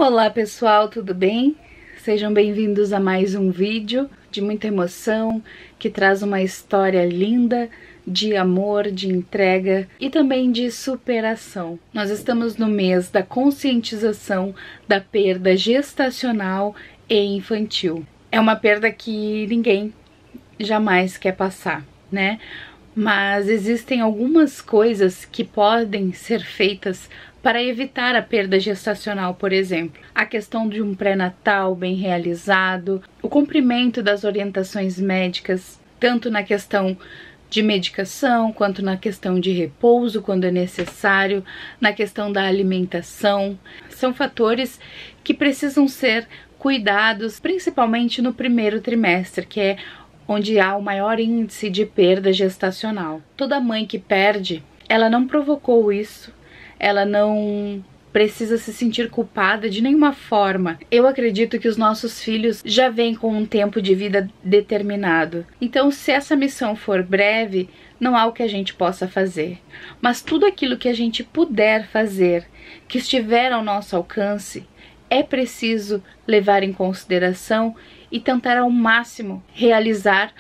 Olá pessoal, tudo bem? Sejam bem-vindos a mais um vídeo de muita emoção, que traz uma história linda de amor, de entrega e também de superação. Nós estamos no mês da conscientização da perda gestacional e infantil. É uma perda que ninguém jamais quer passar, né? Mas existem algumas coisas que podem ser feitas para evitar a perda gestacional, por exemplo. A questão de um pré-natal bem realizado, o cumprimento das orientações médicas, tanto na questão de medicação, quanto na questão de repouso, quando é necessário, na questão da alimentação. São fatores que precisam ser cuidados, principalmente no primeiro trimestre, que é onde há o maior índice de perda gestacional. Toda mãe que perde, ela não provocou isso, ela não precisa se sentir culpada de nenhuma forma. Eu acredito que os nossos filhos já vêm com um tempo de vida determinado. Então, se essa missão for breve, não há o que a gente possa fazer. Mas tudo aquilo que a gente puder fazer, que estiver ao nosso alcance, é preciso levar em consideração e tentar ao máximo realizar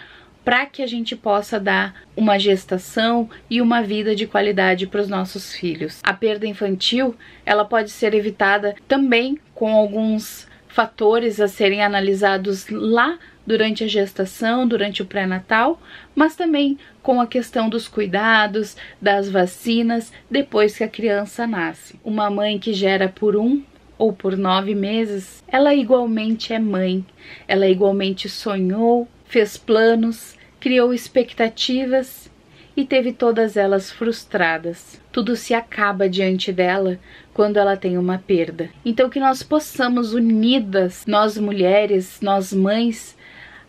para que a gente possa dar uma gestação e uma vida de qualidade para os nossos filhos. A perda infantil, ela pode ser evitada também com alguns fatores a serem analisados lá durante a gestação, durante o pré-natal, mas também com a questão dos cuidados, das vacinas, depois que a criança nasce. Uma mãe que gera por 1 ou por 9 meses, ela igualmente é mãe, ela igualmente sonhou, fez planos, criou expectativas e teve todas elas frustradas. Tudo se acaba diante dela quando ela tem uma perda. Então que nós possamos unidas, nós mulheres, nós mães,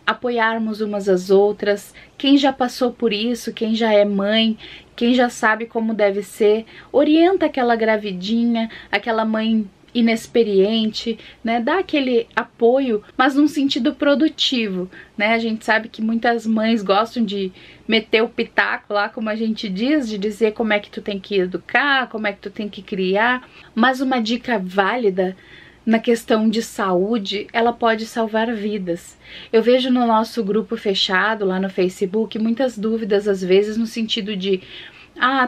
apoiarmos umas às outras. Quem já passou por isso, quem já é mãe, quem já sabe como deve ser, orienta aquela gravidinha, aquela mãe inexperiente, né? Dá aquele apoio, mas num sentido produtivo, né? A gente sabe que muitas mães gostam de meter o pitaco lá, como a gente diz, de dizer como é que tu tem que educar, como é que tu tem que criar, mas uma dica válida na questão de saúde, ela pode salvar vidas. Eu vejo no nosso grupo fechado lá no Facebook muitas dúvidas às vezes no sentido de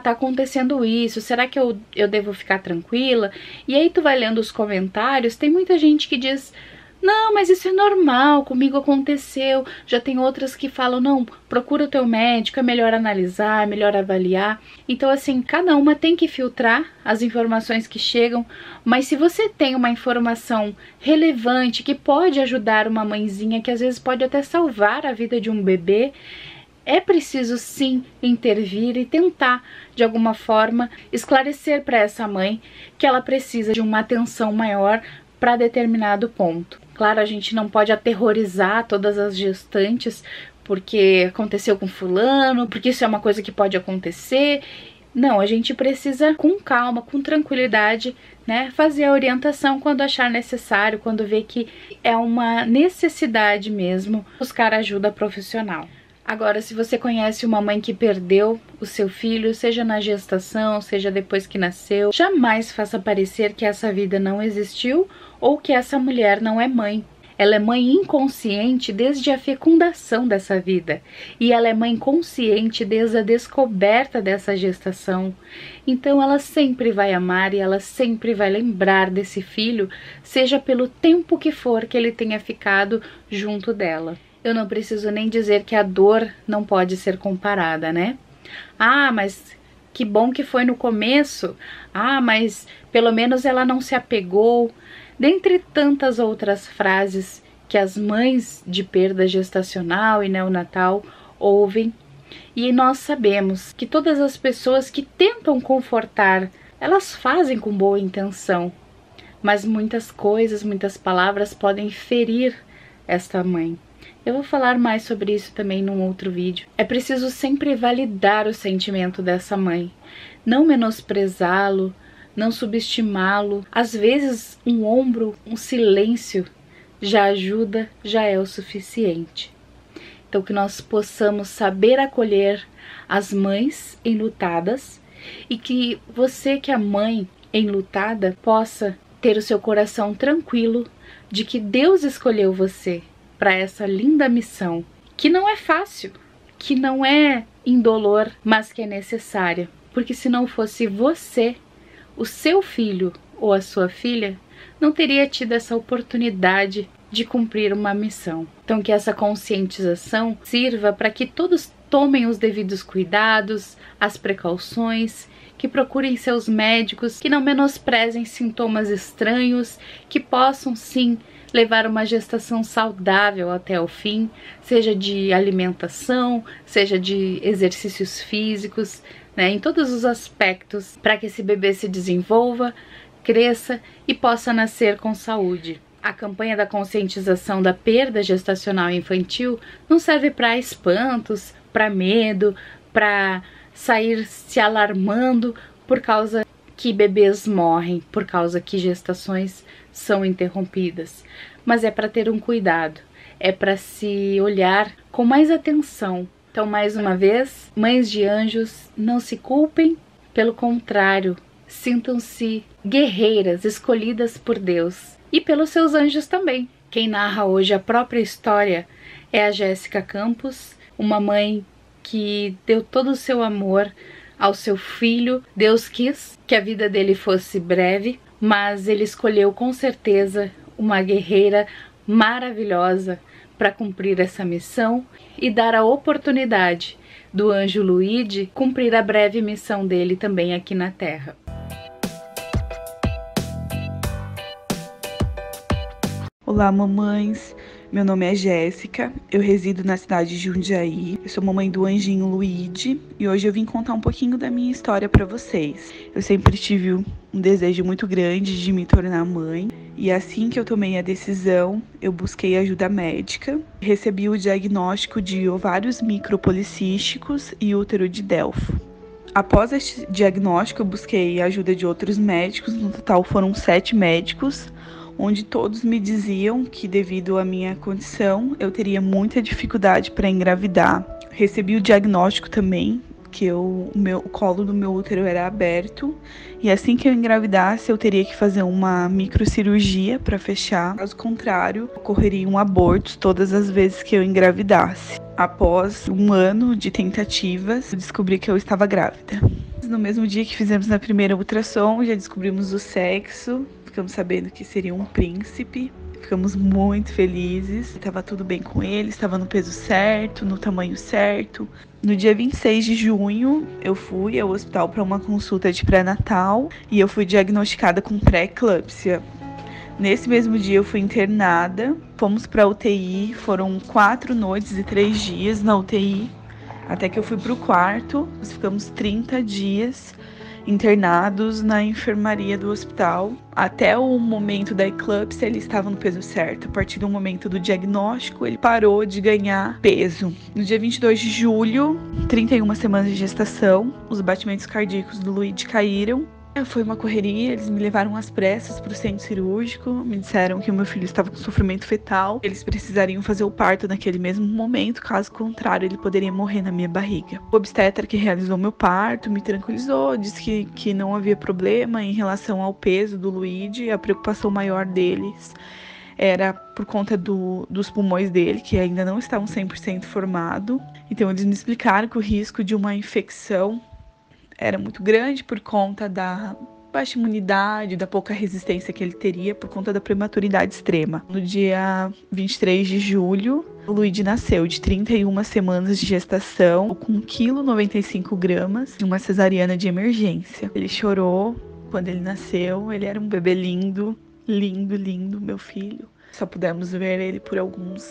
tá acontecendo isso, será que eu devo ficar tranquila? E aí tu vai lendo os comentários, tem muita gente que diz, não, mas isso é normal, comigo aconteceu. Já tem outras que falam, não, procura o teu médico, é melhor analisar, é melhor avaliar. Então assim, cada uma tem que filtrar as informações que chegam, mas se você tem uma informação relevante que pode ajudar uma mãezinha, que às vezes pode até salvar a vida de um bebê, é preciso sim intervir e tentar, de alguma forma, esclarecer para essa mãe que ela precisa de uma atenção maior para determinado ponto. Claro, a gente não pode aterrorizar todas as gestantes porque aconteceu com fulano, porque isso é uma coisa que pode acontecer. Não, a gente precisa com calma, com tranquilidade, né, fazer a orientação quando achar necessário, quando vê que é uma necessidade mesmo, buscar ajuda profissional. Agora, se você conhece uma mãe que perdeu o seu filho, seja na gestação, seja depois que nasceu, jamais faça parecer que essa vida não existiu ou que essa mulher não é mãe. Ela é mãe inconsciente desde a fecundação dessa vida e ela é mãe consciente desde a descoberta dessa gestação. Então ela sempre vai amar e ela sempre vai lembrar desse filho, seja pelo tempo que for que ele tenha ficado junto dela. Eu não preciso nem dizer que a dor não pode ser comparada, né? Mas que bom que foi no começo. Mas pelo menos ela não se apegou. Dentre tantas outras frases que as mães de perda gestacional e neonatal ouvem. E nós sabemos que todas as pessoas que tentam confortar, elas fazem com boa intenção. Mas muitas coisas, muitas palavras podem ferir esta mãe. Eu vou falar mais sobre isso também num outro vídeo. É preciso sempre validar o sentimento dessa mãe, não menosprezá-lo, não subestimá-lo. Às vezes um ombro, um silêncio já ajuda, já é o suficiente. Então que nós possamos saber acolher as mães enlutadas e que você que é mãe enlutada possa ter o seu coração tranquilo de que Deus escolheu você para essa linda missão, que não é fácil, que não é indolor, mas que é necessária. Porque se não fosse você, o seu filho ou a sua filha não teria tido essa oportunidade de cumprir uma missão. Então que essa conscientização sirva para que todos tomem os devidos cuidados, as precauções, que procurem seus médicos, que não menosprezem sintomas estranhos, que possam sim levar uma gestação saudável até o fim, seja de alimentação, seja de exercícios físicos, né, em todos os aspectos, para que esse bebê se desenvolva, cresça e possa nascer com saúde. A campanha da conscientização da perda gestacional infantil não serve para espantos, para medo, para sair se alarmando por causa que bebês morrem, por causa que gestações são interrompidas. Mas é para ter um cuidado, é para se olhar com mais atenção. Então, mais uma vez, mães de anjos, não se culpem, pelo contrário, sintam-se guerreiras escolhidas por Deus e pelos seus anjos também. Quem narra hoje a própria história é a Jéssica Campos, uma mãe que deu todo o seu amor ao seu filho. Deus quis que a vida dele fosse breve, mas ele escolheu com certeza uma guerreira maravilhosa para cumprir essa missão e dar a oportunidade do anjo Luigi cumprir a breve missão dele também aqui na Terra. Olá, mamães! Meu nome é Jéssica, eu resido na cidade de Jundiaí, eu sou mamãe do anjinho Luigi e hoje eu vim contar um pouquinho da minha história para vocês. Eu sempre tive um desejo muito grande de me tornar mãe e assim que eu tomei a decisão, eu busquei ajuda médica, recebi o diagnóstico de ovários micropolicísticos e útero de Delfo. Após este diagnóstico, eu busquei a ajuda de outros médicos, no total foram 7 médicos, onde todos me diziam que devido à minha condição eu teria muita dificuldade para engravidar. Recebi o diagnóstico também que o colo do meu útero era aberto e assim que eu engravidasse eu teria que fazer uma microcirurgia para fechar, caso contrário ocorreria um aborto todas as vezes que eu engravidasse. Após um ano de tentativas, eu descobri que eu estava grávida. No mesmo dia que fizemos na primeira ultrassom, já descobrimos o sexo. Ficamos sabendo que seria um príncipe, ficamos muito felizes, estava tudo bem com ele, estava no peso certo, no tamanho certo. No dia 26 de junho, eu fui ao hospital para uma consulta de pré-natal e eu fui diagnosticada com pré-eclâmpsia. Nesse mesmo dia eu fui internada, fomos para a UTI, foram 4 noites e 3 dias na UTI, até que eu fui para o quarto, nós ficamos 30 dias internados na enfermaria do hospital. Até o momento da eclâmpsia ele estava no peso certo. A partir do momento do diagnóstico ele parou de ganhar peso. No dia 22 de julho, 31 semanas de gestação, os batimentos cardíacos do Luigi caíram. Foi uma correria, eles me levaram às pressas para o centro cirúrgico, me disseram que o meu filho estava com sofrimento fetal, eles precisariam fazer o parto naquele mesmo momento, caso contrário ele poderia morrer na minha barriga. O obstetra que realizou meu parto me tranquilizou, disse que não havia problema em relação ao peso do Luigi, a preocupação maior deles era por conta dos pulmões dele, que ainda não estavam 100% formados. Então eles me explicaram que o risco de uma infecção era muito grande por conta da baixa imunidade, da pouca resistência que ele teria por conta da prematuridade extrema. No dia 23 de julho, o Luigi nasceu de 31 semanas de gestação, com 1,95 kg, uma cesariana de emergência. Ele chorou quando ele nasceu, ele era um bebê lindo, lindo, lindo, meu filho. Só pudemos ver ele por alguns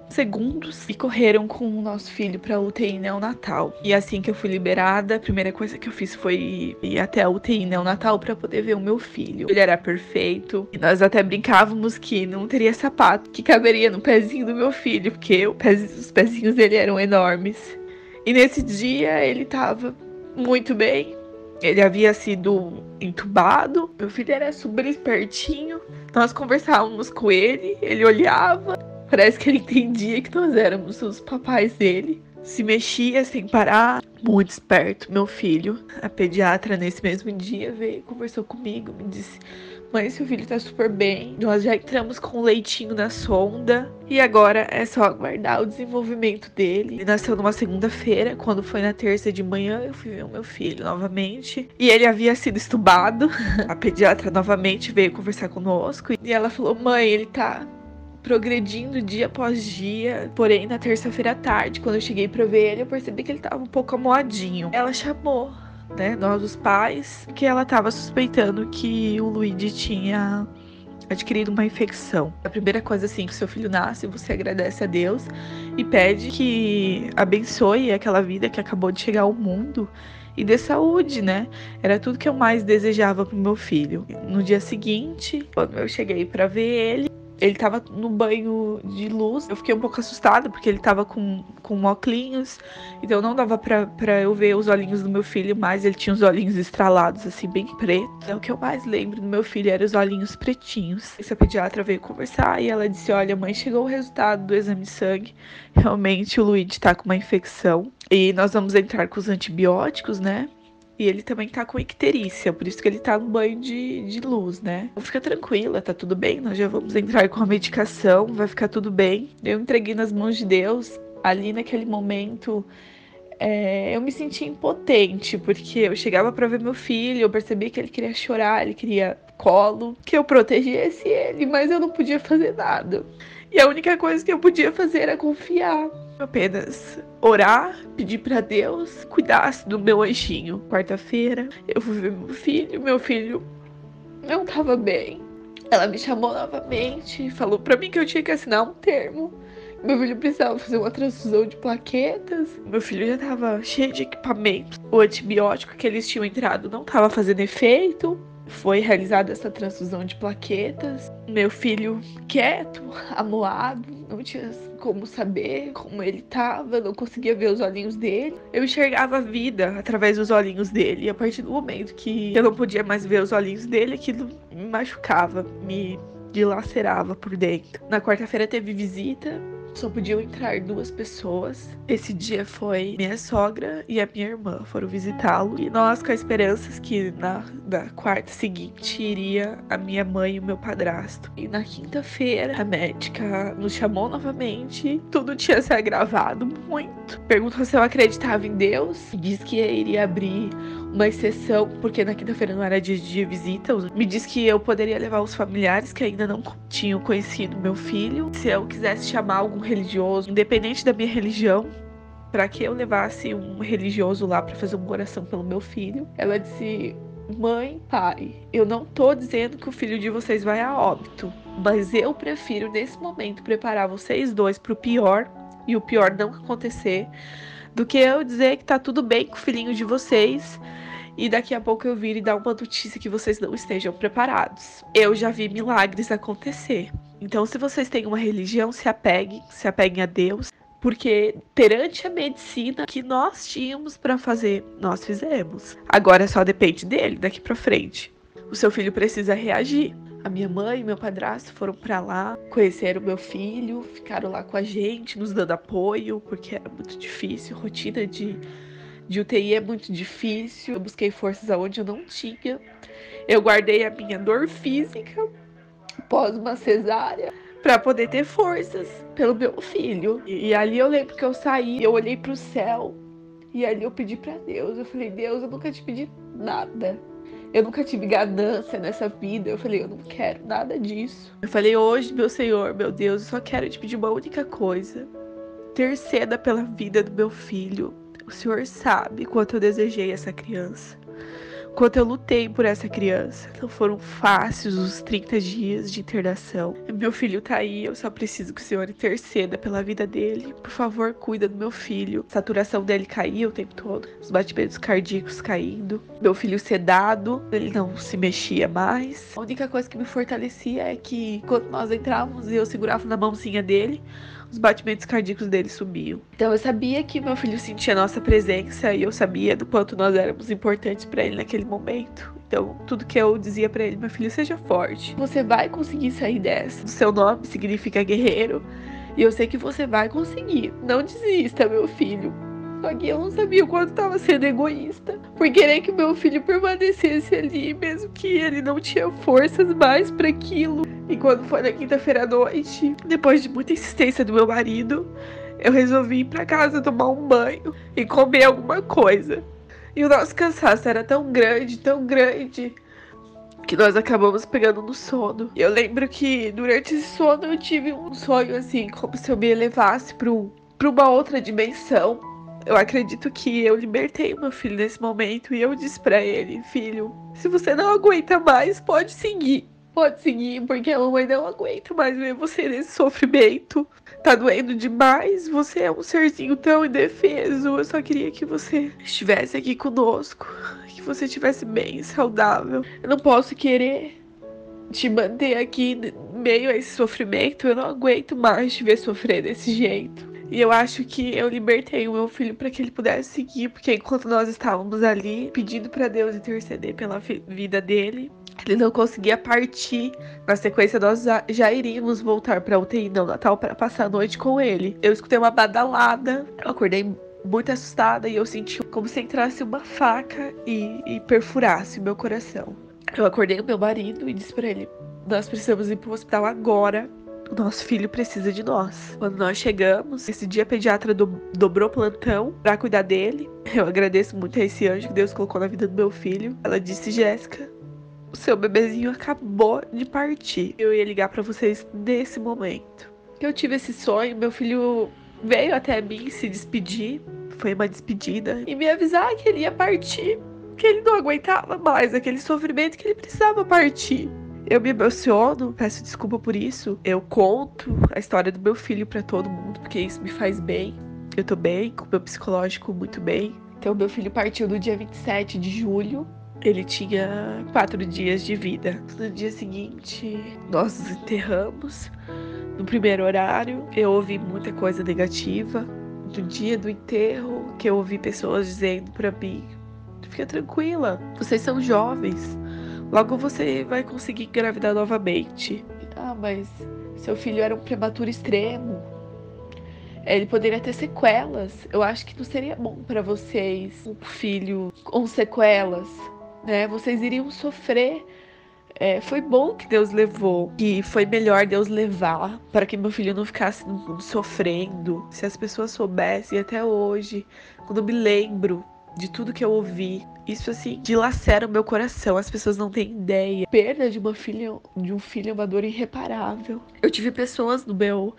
segundos e correram com o nosso filho para a UTI neonatal. E assim que eu fui liberada, a primeira coisa que eu fiz foi ir até a UTI neonatal para poder ver o meu filho. Ele era perfeito e nós até brincávamos que não teria sapato que caberia no pezinho do meu filho, porque os pezinhos dele eram enormes. E nesse dia ele estava muito bem. Ele havia sido entubado. Meu filho era super espertinho. Nós conversávamos com ele, ele olhava. Parece que ele entendia que nós éramos os papais dele. Se mexia sem parar. Muito esperto, meu filho. A pediatra nesse mesmo dia veio, conversou comigo, me disse: Mãe, seu filho tá super bem. Nós já entramos com o leitinho na sonda. E agora é só aguardar o desenvolvimento dele. Ele nasceu numa segunda-feira. Quando foi na terça de manhã, eu fui ver o meu filho novamente. E ele havia sido estubado. A pediatra novamente veio conversar conosco. E ela falou, mãe, ele tá progredindo dia após dia. Porém, na terça-feira à tarde, quando eu cheguei pra ver ele, eu percebi que ele tava um pouco amoadinho. Ela chamou, né, nós os pais, que ela tava suspeitando que o Luigi tinha adquirido uma infecção. A primeira coisa, assim, que seu filho nasce, você agradece a Deus e pede que abençoe aquela vida que acabou de chegar ao mundo e dê saúde, né? Era tudo que eu mais desejava pro meu filho. No dia seguinte, quando eu cheguei pra ver ele tava no banho de luz. Eu fiquei um pouco assustada, porque ele tava com óculos. Então não dava pra eu ver os olhinhos do meu filho, mas ele tinha os olhinhos estralados, assim, bem pretos. Então, o que eu mais lembro do meu filho eram os olhinhos pretinhos. Essa pediatra veio conversar e ela disse, olha, mãe, chegou o resultado do exame de sangue. Realmente o Luigi tá com uma infecção. E nós vamos entrar com os antibióticos, né? E ele também tá com icterícia, por isso que ele tá no banho de luz, né? Então fica tranquila, tá tudo bem, nós já vamos entrar com a medicação, vai ficar tudo bem. Eu entreguei nas mãos de Deus. Ali naquele momento, eu me senti impotente, porque eu chegava pra ver meu filho, eu percebia que ele queria chorar, ele queria colo, que eu protegesse ele, mas eu não podia fazer nada. E a única coisa que eu podia fazer era confiar. Apenas orar, pedir pra Deus cuidasse do meu anjinho. Quarta-feira, eu fui ver meu filho não tava bem. Ela me chamou novamente, falou pra mim que eu tinha que assinar um termo. Meu filho precisava fazer uma transfusão de plaquetas. Meu filho já tava cheio de equipamento. O antibiótico que eles tinham entrado não tava fazendo efeito. Foi realizada essa transfusão de plaquetas. Meu filho quieto, amuado, não tinha como saber como ele tava, não conseguia ver os olhinhos dele. Eu enxergava a vida através dos olhinhos dele. E a partir do momento que eu não podia mais ver os olhinhos dele, aquilo me machucava, me dilacerava por dentro. Na quarta-feira teve visita. Só podiam entrar 2 pessoas. Esse dia foi minha sogra e a minha irmã foram visitá-lo. E nós com a esperança que na quarta seguinte iria a minha mãe e o meu padrasto. E na quinta-feira a médica nos chamou novamente. Tudo tinha se agravado muito. Perguntou se eu acreditava em Deus. Disse que iria abrir uma exceção, porque na quinta-feira não era dia de visita. Me disse que eu poderia levar os familiares que ainda não tinham conhecido meu filho. Se eu quisesse chamar algum religioso, independente da minha religião, para que eu levasse um religioso lá para fazer uma oração pelo meu filho. Ela disse, mãe, pai, eu não tô dizendo que o filho de vocês vai a óbito, mas eu prefiro nesse momento preparar vocês dois pro pior e o pior não acontecer, do que eu dizer que tá tudo bem com o filhinho de vocês e daqui a pouco eu vir e dar uma notícia que vocês não estejam preparados. Eu já vi milagres acontecer. Então, se vocês têm uma religião, se apeguem a Deus, porque perante a medicina que nós tínhamos para fazer, nós fizemos. Agora só depende dele daqui para frente. O seu filho precisa reagir. A minha mãe e meu padrasto foram para lá, conheceram meu filho, ficaram lá com a gente, nos dando apoio, porque era muito difícil, rotina de UTI é muito difícil. Eu busquei forças aonde eu não tinha. Eu guardei a minha dor física após uma cesárea para poder ter forças pelo meu filho. E ali eu lembro que eu saí, eu olhei pro céu e ali eu pedi para Deus. Eu falei, Deus, eu nunca te pedi nada. Eu nunca tive ganância nessa vida. Eu falei, eu não quero nada disso. Eu falei, hoje, meu Senhor, meu Deus, eu só quero te pedir uma única coisa. Interceda pela vida do meu filho. O Senhor sabe quanto eu desejei essa criança. Quanto eu lutei por essa criança. Não foram fáceis os 30 dias de internação. Meu filho tá aí, eu só preciso que o Senhor interceda pela vida dele. Por favor, cuida do meu filho. A saturação dele caiu o tempo todo. Os batimentos cardíacos caindo. Meu filho sedado, ele não se mexia mais. A única coisa que me fortalecia é que quando nós entrávamos e eu segurava na mãozinha dele, os batimentos cardíacos dele subiam. Então eu sabia que meu filho sentia a nossa presença e eu sabia do quanto nós éramos importantes para ele naquele momento. Então tudo que eu dizia para ele, meu filho, seja forte. Você vai conseguir sair dessa. O seu nome significa guerreiro e eu sei que você vai conseguir. Não desista, meu filho. Só que eu não sabia o quanto estava sendo egoísta por querer que o meu filho permanecesse ali, mesmo que ele não tinha forças mais para aquilo. E quando foi na quinta-feira à noite, depois de muita insistência do meu marido, eu resolvi ir para casa tomar um banho e comer alguma coisa. E o nosso cansaço era tão grande, que nós acabamos pegando no sono. Eu lembro que durante esse sono eu tive um sonho assim, como se eu me elevasse para uma outra dimensão. Eu acredito que eu libertei o meu filho nesse momento e eu disse pra ele: filho, se você não aguenta mais, pode seguir. Pode seguir, porque a mamãe não aguenta mais ver você nesse sofrimento. Tá doendo demais, você é um serzinho tão indefeso. Eu só queria que você estivesse aqui conosco, que você estivesse bem, saudável. Eu não posso querer te manter aqui em meio a esse sofrimento. Eu não aguento mais te ver sofrer desse jeito. E eu acho que eu libertei o meu filho para que ele pudesse seguir, porque enquanto nós estávamos ali pedindo para Deus interceder pela vida dele, ele não conseguia partir. Na sequência, nós já iríamos voltar para UTI no Natal para passar a noite com ele. Eu escutei uma badalada, eu acordei muito assustada e eu senti como se entrasse uma faca e perfurasse o meu coração. Eu acordei o meu marido e disse para ele: nós precisamos ir para o hospital agora. O nosso filho precisa de nós. Quando nós chegamos, esse dia a pediatra dobrou plantão pra cuidar dele. Eu agradeço muito a esse anjo que Deus colocou na vida do meu filho. Ela disse: Jéssica, o seu bebezinho acabou de partir. Eu ia ligar pra vocês nesse momento. Eu tive esse sonho, meu filho veio até mim se despedir. Foi uma despedida. E me avisar que ele ia partir. Que ele não aguentava mais aquele sofrimento, que ele precisava partir. Eu me emociono, peço desculpa por isso. Eu conto a história do meu filho pra todo mundo, porque isso me faz bem. Eu tô bem, com o meu psicológico muito bem. Então, meu filho partiu no dia 27 de julho. Ele tinha 4 dias de vida. No dia seguinte, nós nos enterramos. No primeiro horário, eu ouvi muita coisa negativa. No dia do enterro, que eu ouvi pessoas dizendo pra mim: fica tranquila, vocês são jovens. Logo você vai conseguir engravidar novamente. Ah, mas seu filho era um prematuro extremo. Ele poderia ter sequelas. Eu acho que não seria bom para vocês um filho com sequelas, né? Vocês iriam sofrer. Foi bom que Deus levou. E foi melhor Deus levar para que meu filho não ficasse no mundo sofrendo. Se as pessoas soubessem até hoje, quando eu me lembro de tudo que eu ouvi, isso assim dilacera o meu coração. As pessoas não têm ideia. Perda de um filho é uma dor irreparável. Eu tive pessoas no meu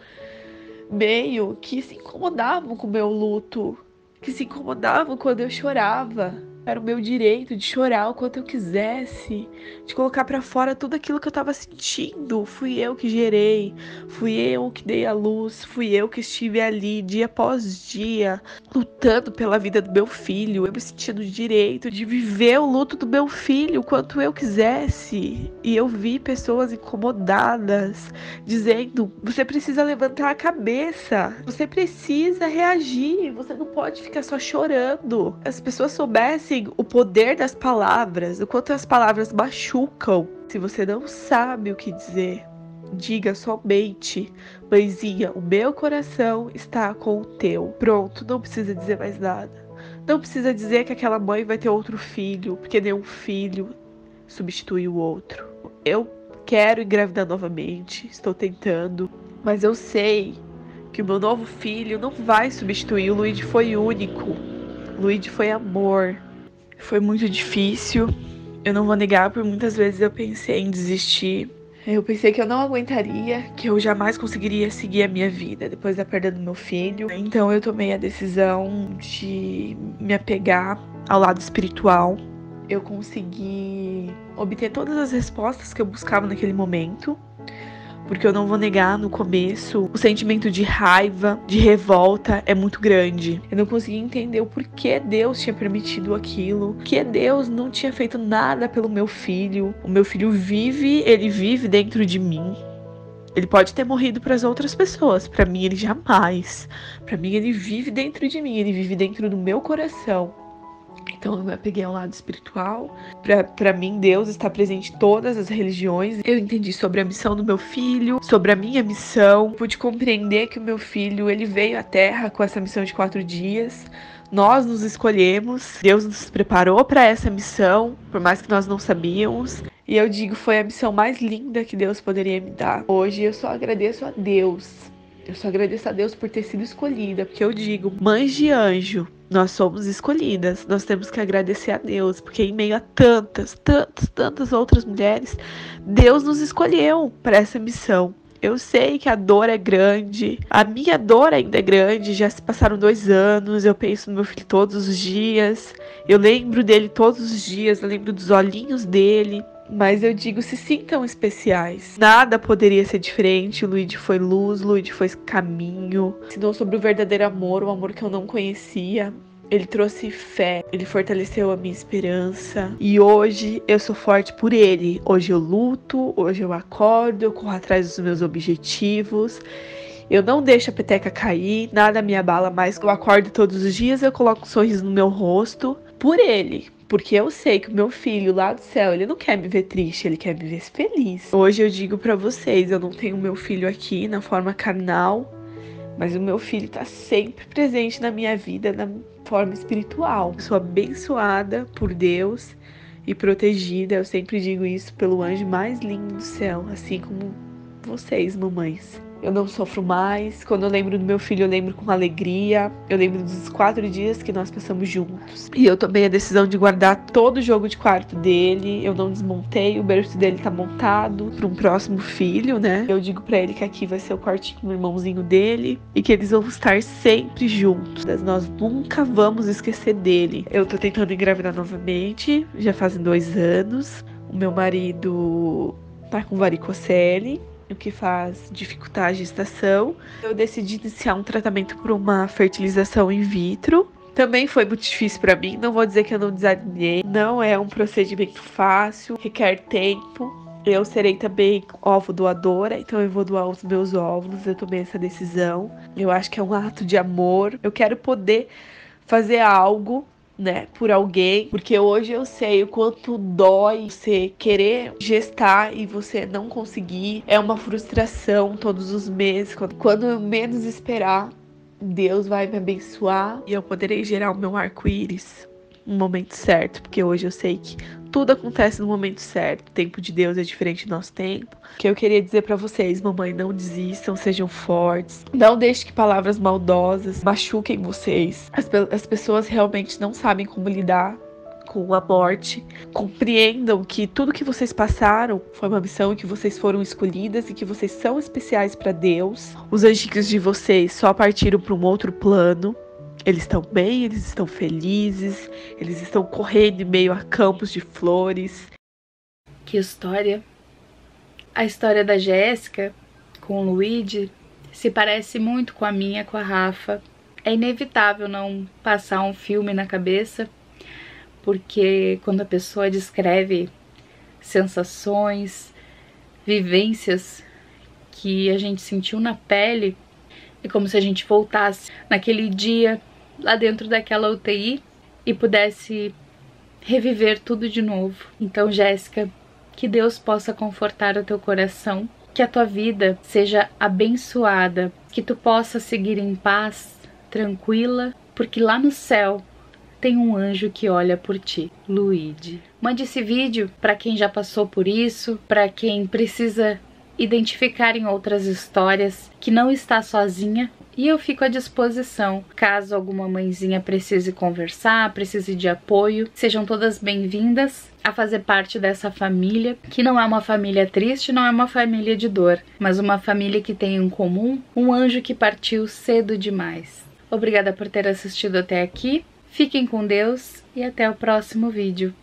meio que se incomodavam com o meu luto, que se incomodavam quando eu chorava. Era o meu direito de chorar o quanto eu quisesse, de colocar pra fora tudo aquilo que eu tava sentindo. Fui eu que gerei, fui eu que dei a luz, fui eu que estive ali dia após dia, lutando pela vida do meu filho. Eu me sentia no direito de viver o luto do meu filho o quanto eu quisesse. E eu vi pessoas incomodadas, dizendo: você precisa levantar a cabeça, você precisa reagir, você não pode ficar só chorando. As pessoas soubessem o poder das palavras, o quanto as palavras machucam. Se você não sabe o que dizer, diga somente: mãezinha, o meu coração está com o teu. Pronto, não precisa dizer mais nada. Não precisa dizer que aquela mãe vai ter outro filho, porque nenhum filho substitui o outro. Eu quero engravidar novamente, estou tentando, mas eu sei que o meu novo filho não vai substituir. O Luigi foi único, o Luigi foi amor. Foi muito difícil, eu não vou negar, por muitas vezes eu pensei em desistir. Eu pensei que eu não aguentaria, que eu jamais conseguiria seguir a minha vida depois da perda do meu filho. Então eu tomei a decisão de me apegar ao lado espiritual. Eu consegui obter todas as respostas que eu buscava naquele momento. Porque eu não vou negar, no começo, o sentimento de raiva, de revolta é muito grande. Eu não conseguia entender o porquê Deus tinha permitido aquilo, porque Deus não tinha feito nada pelo meu filho. O meu filho vive, ele vive dentro de mim. Ele pode ter morrido para as outras pessoas, para mim ele jamais. Para mim ele vive dentro de mim, ele vive dentro do meu coração. Então eu me apeguei ao lado espiritual. Pra mim, Deus está presente em todas as religiões. Eu entendi sobre a missão do meu filho, sobre a minha missão. Pude compreender que o meu filho, ele veio à Terra com essa missão de 4 dias. Nós nos escolhemos, Deus nos preparou para essa missão, por mais que nós não sabíamos. E eu digo, foi a missão mais linda que Deus poderia me dar. Hoje eu só agradeço a Deus. Eu só agradeço a Deus por ter sido escolhida, porque eu digo, mães de anjo, nós somos escolhidas. Nós temos que agradecer a Deus, porque em meio a tantas outras mulheres, Deus nos escolheu para essa missão. Eu sei que a dor é grande, a minha dor ainda é grande, já se passaram 2 anos, eu penso no meu filho todos os dias, eu lembro dele todos os dias, eu lembro dos olhinhos dele, mas eu digo, se sintam especiais. Nada poderia ser diferente, o Luigi foi luz, o Luigi foi caminho, ensinou sobre o verdadeiro amor, o amor que eu não conhecia. Ele trouxe fé, ele fortaleceu a minha esperança e hoje eu sou forte por ele. Hoje eu luto, hoje eu acordo, eu corro atrás dos meus objetivos. Eu não deixo a peteca cair, nada me abala mais. Eu acordo todos os dias, eu coloco um sorriso no meu rosto por ele. Porque eu sei que o meu filho lá do céu, ele não quer me ver triste, ele quer me ver feliz. Hoje eu digo pra vocês, eu não tenho meu filho aqui na forma carnal, mas o meu filho tá sempre presente na minha vida, na forma espiritual. Eu sou abençoada por Deus e protegida. Eu sempre digo isso pelo anjo mais lindo do céu, assim como vocês, mamães. Eu não sofro mais. Quando eu lembro do meu filho, eu lembro com alegria. Eu lembro dos 4 dias que nós passamos juntos. E eu tomei a decisão de guardar todo o jogo de quarto dele. Eu não desmontei, o berço dele tá montado para um próximo filho, né? Eu digo pra ele que aqui vai ser o quartinho do irmãozinho dele e que eles vão estar sempre juntos. Nós nunca vamos esquecer dele. Eu tô tentando engravidar novamente, já fazem 2 anos. O meu marido tá com varicocele, o que faz dificultar a gestação. Eu decidi iniciar um tratamento por uma fertilização in vitro. Também foi muito difícil para mim, não vou dizer que eu não desanimei. Não é um procedimento fácil, requer tempo. Eu serei também ovo doadora, então eu vou doar os meus óvulos. Eu tomei essa decisão. Eu acho que é um ato de amor. Eu quero poder fazer algo, né, por alguém, porque hoje eu sei o quanto dói você querer gestar e você não conseguir. É uma frustração todos os meses. Quando eu menos esperar, Deus vai me abençoar e eu poderei gerar o meu arco-íris no momento certo, porque hoje eu sei que tudo acontece no momento certo. O tempo de Deus é diferente do nosso tempo. O que eu queria dizer pra vocês, mamãe, não desistam, sejam fortes. Não deixe que palavras maldosas machuquem vocês. As pessoas realmente não sabem como lidar com a morte. Compreendam que tudo que vocês passaram foi uma missão, que vocês foram escolhidas e que vocês são especiais pra Deus. Os anjinhos de vocês só partiram para um outro plano. Eles estão bem, eles estão felizes, eles estão correndo em meio a campos de flores. Que história! A história da Jéssica com o Luigi se parece muito com a minha, com a Rafa. É inevitável não passar um filme na cabeça, porque quando a pessoa descreve sensações, vivências que a gente sentiu na pele, é como se a gente voltasse naquele dia lá dentro daquela UTI e pudesse reviver tudo de novo. Então, Jéssica, que Deus possa confortar o teu coração, que a tua vida seja abençoada, que tu possa seguir em paz, tranquila, porque lá no céu tem um anjo que olha por ti, Luigi. Mande esse vídeo para quem já passou por isso, para quem precisa identificar em outras histórias, que não está sozinha. E eu fico à disposição, caso alguma mãezinha precise conversar, precise de apoio. Sejam todas bem-vindas a fazer parte dessa família, que não é uma família triste, não é uma família de dor, mas uma família que tem em comum um anjo que partiu cedo demais. Obrigada por ter assistido até aqui, fiquem com Deus e até o próximo vídeo.